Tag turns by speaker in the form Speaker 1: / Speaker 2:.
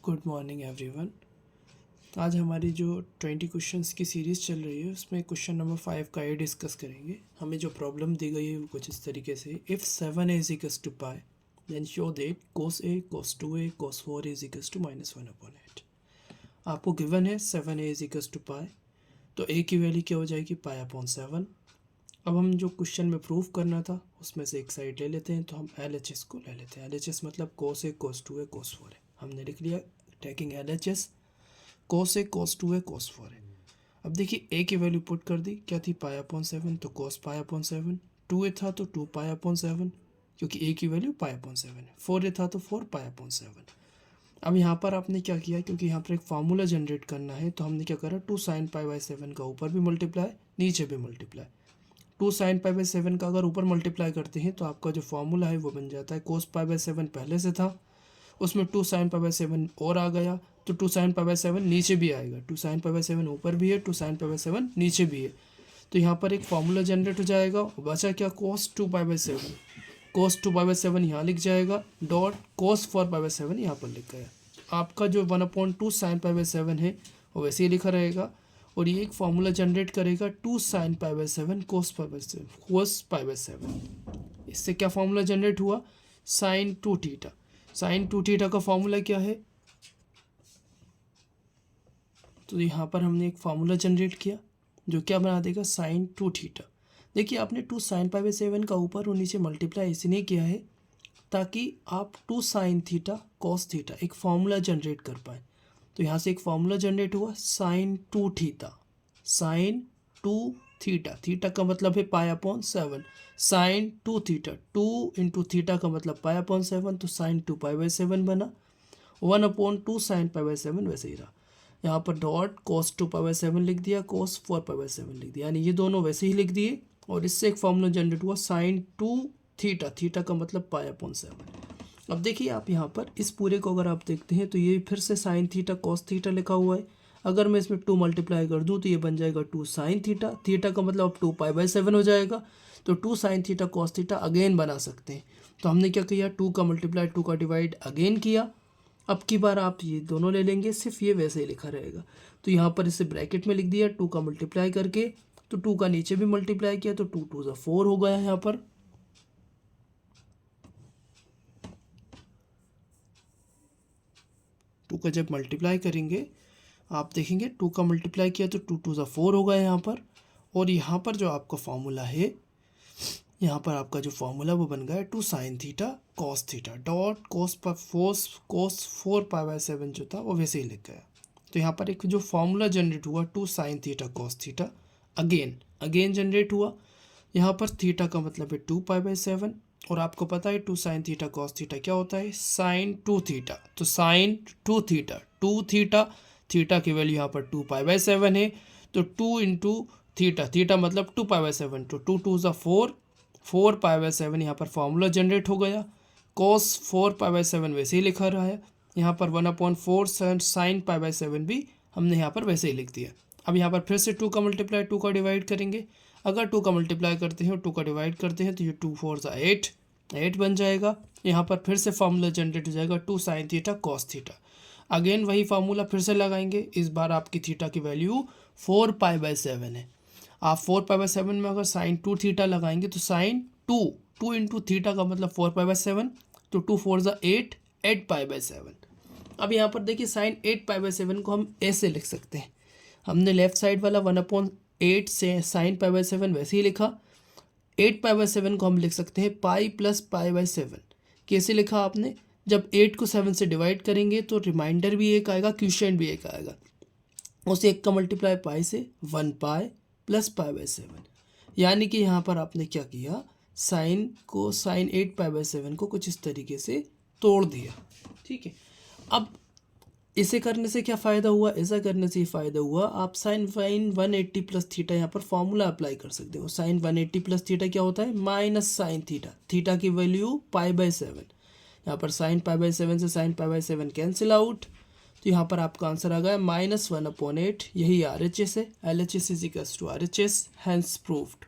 Speaker 1: Good morning everyone. आज हमारी जो 20 क्वेश्चंस की सीरीज़ चल रही है उसमें क्वेश्चन नंबर 5 का ये डिस्कस करेंगे। हमें जो प्रॉब्लम दी गई है वो कुछ इस तरीके से, if 7a is equals to pi then show that cos a cos 2a cos 4a is equals to -1/8। आपको गिवन है 7a इज इक्वल्स टू पाई, तो a की वैल्यू क्या हो जाएगी पाई/7। अब हम जो क्वेश्चन में प्रूफ करना था उसमें से एक साइड ले लेते हैं, तो हम LHS को ले लेते हैं। LHS मतलब cos a cos 2a cos 4a हमने लिख लिया, taking LHS cos a cos 2a cos 4a। अब देखिए a की वैल्यू पुट कर दी, क्या थी पाई/7, तो cos पाई/7, 2a था तो 2 पाई/7 क्योंकि a की वैल्यू पाई/7 है, 4a था तो 4 पाई/7। अब यहाँ पर आपने क्या किया, क्योंकि यहाँ पर एक फार्मूला जनरेट करना है तो हमने क्या करा, 2 sin पाई/7 का ऊपर भी मल्टीप्लाई नीचे भी मल्टीप्लाई। 2 sin पाई/7 का अगर ऊपर मल्टीप्लाई करते हैं तो आपका जो फार्मूला है वो बन जाता है cos पाई/7 पहले से था, उसमें 2 sin पाई/7 और आ गया तो 2 sin पाई/7 नीचे भी आएगा। 2 sin पाई/7 ऊपर भी है, 2 sin पाई/7 नीचे भी है, तो यहाँ पर एक फार्मूला जनरेट हो जाएगा। बचा क्या, cos 2 पाई/7, cos 2 पाई/7 यहाँ लिख जाएगा, डॉट cos 4 पाई/7 यहाँ पर लिख गया। आपका जो 1/2 sin पाई/7 है वो वैसे ही लिखा रहेगा, और ये एक फार्मूला जनरेट करेगा 2 sin पाई/7 cos पाई/7। इससे क्या फार्मूला जनरेट हुआ, sin 2 थीटा। sin 2 थीटा का फार्मूला क्या है, तो यहाँ पर हमने एक फार्मूला जनरेट किया जो क्या बना देगा sin 2 थीटा। देखिए आपने 2 sin पाई/7 का ऊपर और नीचे मल्टीप्लाई इसलिए किया है ताकि आप 2 sin थीटा cos थीटा एक फार्मूला जनरेट कर पाए। तो यहाँ से एक फार्मूला जनरेट हुआ sin 2 theta, sin 2 theta, theta का मतलब है पाई/7, sin 2 थीटा, 2 इंटू थीटा का मतलब पाई/7, तो sin 2 पाई/7 बना, 1/2 sin पाई/7 वैसे ही रहा। यहाँ पर डॉट cos 2 पाई/7 लिख दिया, cos 4 पाई/7 लिख दिया, यानी ये दोनों वैसे ही लिख दिए, और इससे एक फार्मूला जनरेट हुआ sin 2 थीटा, थीटा का मतलब पाई/7। अब देखिए आप यहाँ पर इस पूरे को अगर आप देखते हैं तो ये फिर से sin थीटा cos थीटा लिखा हुआ है। अगर मैं इसमें 2 मल्टीप्लाई कर दूँ तो ये बन जाएगा 2 sin थीटा, थीटा का मतलब अब 2 पाई/7 हो जाएगा, तो 2 sin theta cos theta again बना सकते हैं। तो हमने क्या किया, 2 का मल्टीप्लाई 2 का डिवाइड अगेन किया। अब की बार आप ये दोनों ले लेंगे, सिर्फ ये वैसे ही लिखा रहेगा, तो यहाँ पर इसे ब्रैकेट में लिख दिया 2 का मल्टीप्लाई करके, तो 2 का नीचे भी मल्टीप्लाई किया तो 2 2 4 हो गया। यहाँ पर 2 का जब मल्टीप्लाई करेंगे आप देखेंगे 2 का मल्टीप्लाई किया तो 2 2 4 हो गया यहाँ पर। और यहाँ पर जो आपका फॉर्मूला है, यहाँ पर आपका जो फॉर्मूला वो बन गया है 2 sin theta cos theta, dot cos 4 पाई/7 जो था वो वैसे ही लिख गया। तो यहाँ पर एक जो फॉर्मूला जनरेट हुआ 2 sin theta cos theta again generate हुआ। यहाँ पर थीटा का मतलब है 2 पाई/7, और आपको पता है 2 sin थीटा cos थीटा क्या होता है, sin 2 थीटा, तो sin 2 थीटा 2 थीटा, थीटा की वैल्यू यहाँ पर 2 पाई/7 है, तो 2 इंटू थीटा, थीटा मतलब 2 पाई/7, तो 2 2 4 4 पाई/7 यहाँ पर फॉर्मूला जनरेट हो गया। cos 4 पाई/7 वैसे ही लिखा रहा है, यहाँ पर 1/4 sin पाई/7 भी हमने यहाँ पर वैसे ही लिख दिया। अब यहाँ पर फिर से 2 का मल्टीप्लाई 2 का डिवाइड करेंगे, अगर 2 का मल्टीप्लाई करते हैं और 2 का डिवाइड करते हैं तो ये 2 4 8 बन जाएगा। यहाँ पर फिर से फार्मूला जनरेट हो जाएगा 2 sin theta cos theta, again वही फार्मूला फिर से लगाएंगे। इस बार आपकी थीटा की वैल्यू 4 पाई/7 है, आप 4 पाई/7 में अगर sin 2 थीटा लगाएंगे तो sin 2 इंटू थीटा का मतलब 4 पाई/7, तो 2 4 8 पाई/7। अब यहाँ पर देखिए sin 8 पाई/7 को हम ऐसे लिख सकते हैं, हमने लेफ्ट साइड वाला 1/8 से sin पाई/7 वैसे ही लिखा, 8 पाई/7 को हम लिख सकते हैं पाई प्लस पाई/7। कैसे लिखा आपने, जब 8 को 7 से डिवाइड करेंगे तो रिमाइंडर भी एक आएगा, क्वोशिएंट भी एक आएगा, उसे 1 का मल्टीप्लाई पाई से 1 पाई प्लस पाई/7, यानी कि यहाँ पर आपने क्या किया, साइन को sin 8 पाई/7 को कुछ इस तरीके से तोड़ दिया। ठीक है, अब इसे करने से क्या फ़ायदा हुआ, ऐसा करने से ये फ़ायदा हुआ, आप sin 180 प्लस थीटा यहाँ पर फॉर्मूला अप्लाई कर सकते हो। sin 180 प्लस थीटा क्या होता है, माइनस साइन थीटा, थीटा की वैल्यू पाई/7, यहाँ पर sin पाई/7 से sin पाई/7 कैंसिल आउट, तो यहाँ पर आपका आंसर आ गया -1/8। यही RHS है, LHS is equals to RHS, hence proved.